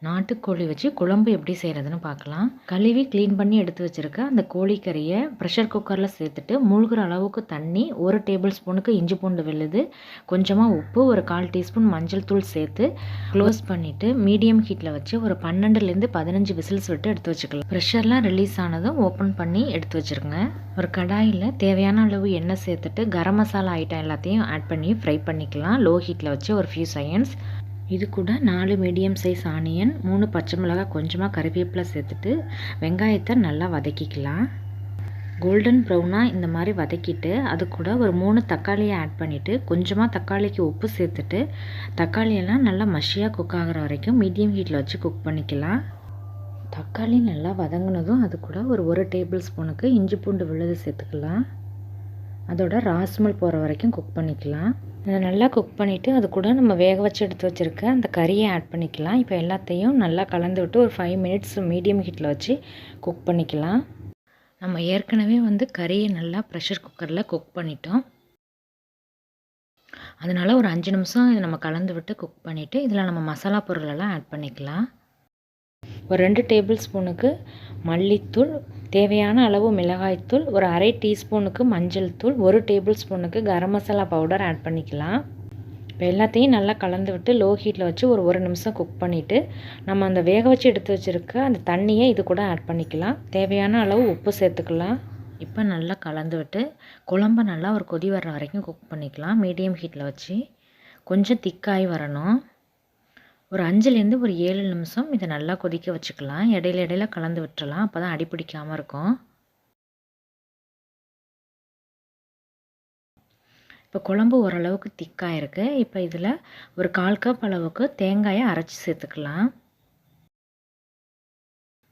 நாட்டுக்கோழி வச்சு குழம்பு எப்படி செய்கிறதுன்னு பார்க்கலாம். கழுவி க்ளீன் பண்ணி எடுத்து வச்சுருக்க அந்த கோழிக்கறியை ப்ரெஷர் குக்கரில் சேர்த்துட்டு மூழ்கிற அளவுக்கு தண்ணி, 1 டேபிள் ஸ்பூனுக்கு இஞ்சி பூண்டு விழுது, கொஞ்சமாக உப்பு, ஒரு 1/4 டீஸ்பூன் மஞ்சள் தூள் சேர்த்து க்ளோஸ் பண்ணிவிட்டு மீடியம் ஹீட்டில் வச்சு ஒரு 12லேருந்து 15 விசில்ஸ் விட்டு எடுத்து வச்சுக்கலாம். ப்ரெஷர்லாம் ரிலீஸ் ஆனதும் ஓப்பன் பண்ணி எடுத்து வச்சுருங்க. ஒரு கடாயில் தேவையான அளவு எண்ணெய் சேர்த்துட்டு கரம் மசாலா ஐட்டம் எல்லாத்தையும் ஆட் பண்ணி ஃப்ரை பண்ணிக்கலாம். லோ ஹீட்டில் வச்சு ஒரு ஃபியூ செகண்ட்ஸ். இது கூட 4 மீடியம் சைஸ் ஆனியன், 3 பச்சை மிளகாய், கொஞ்சமாக கறிவேப்பிலை சேர்த்துட்டு வெங்காயத்தை நல்லா வதக்கிக்கலாம். கோல்டன் ப்ரௌனாக இந்த மாதிரி வதக்கிட்டு அது கூட ஒரு 3 தக்காளியை ஆட் பண்ணிவிட்டு கொஞ்சமாக தக்காளிக்கு உப்பு சேர்த்துட்டு தக்காளியெல்லாம் நல்லா மஷியாக குக் ஆகிற வரைக்கும் மீடியம் ஹீட்டில் வச்சு குக் பண்ணிக்கலாம். தக்காளி நல்லா வதங்கினதும் அது கூட ஒரு 1 டேபிள் ஸ்பூனுக்கு இஞ்சி பூண்டு விழுது சேர்த்துக்கலாம். அதோட ராஸ்மல் போகிற வரைக்கும் குக் பண்ணிக்கலாம். அதை நல்லா குக் பண்ணிவிட்டு அது கூட நம்ம வேக வச்சு எடுத்து வச்சுருக்க அந்த கறியை ஆட் பண்ணிக்கலாம். இப்போ எல்லாத்தையும் நல்லா கலந்து விட்டு ஒரு 5 மினிட்ஸ் மீடியம் ஹீட்டில் வச்சு குக் பண்ணிக்கலாம். நம்ம ஏற்கனவே கறியை நல்லா ப்ரெஷர் குக்கரில் குக் பண்ணிட்டோம். அதனால் ஒரு 5 நிமிஷம் இதை நம்ம கலந்து விட்டு குக் பண்ணிவிட்டு இதில் நம்ம மசாலா பொருளெல்லாம் ஆட் பண்ணிக்கலாம். ஒரு 2 டேபிள் ஸ்பூனுக்கு மல்லித்தூள், தேவையான அளவு மிளகாய்த்தூள், ஒரு 1/2 டீஸ்பூனுக்கு மஞ்சள் தூள், 1 டேபிள் ஸ்பூனுக்கு கரம் மசாலா பவுடர் ஆட் பண்ணிக்கலாம். இப்போ எல்லாத்தையும் நல்லா கலந்து விட்டு லோ ஹீட்டில் வச்சு ஒரு நிமிஷம் குக் பண்ணிவிட்டு நம்ம அந்த வேக வச்சு எடுத்து வச்சுருக்க அந்த தண்ணியை இது கூட ஆட் பண்ணிக்கலாம். தேவையான அளவு உப்பு சேர்த்துக்கலாம். இப்போ நல்லா கலந்து விட்டு குழம்பை நல்லா ஒரு கொதி வர்ற வரைக்கும் குக் பண்ணிக்கலாம். மீடியம் ஹீட்டில் வச்சு கொஞ்சம் திக்காகி வரணும். ஒரு 5லேருந்து ஒரு 7 நிமிஷம் இதை நல்லா கொதிக்க வச்சுக்கலாம். இடையில கலந்து விட்டுறலாம். அப்போ தான் அடி பிடிக்காமல் இருக்கும். இப்போ குழம்பு ஓரளவுக்கு திக்காக இருக்குது. இப்போ இதில் ஒரு 1/4 கப் அளவுக்கு தேங்காயை அரைச்சி சேர்த்துக்கலாம்.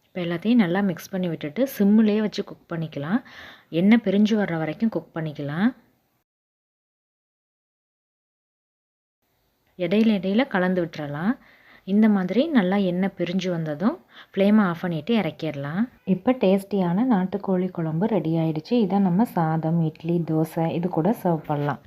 இப்போ எல்லாத்தையும் நல்லா மிக்ஸ் பண்ணி விட்டுட்டு சிம்மிலே வச்சு குக் பண்ணிக்கலாம். எண்ணெய் பிரிஞ்சு வர்ற வரைக்கும் குக் பண்ணிக்கலாம். இடையில கலந்து விட்டுறலாம். இந்த மாதிரி நல்லா எண்ணெய் பிரிஞ்சு வந்ததும் ஃப்ளேமை ஆஃப் பண்ணிவிட்டு இறக்கிடலாம். இப்போ டேஸ்டியான நாட்டுக்கோழி குழம்பு ரெடி ஆகிடுச்சு. இதை நம்ம சாதம், இட்லி, தோசை இது கூட சர்வ் பண்ணலாம்.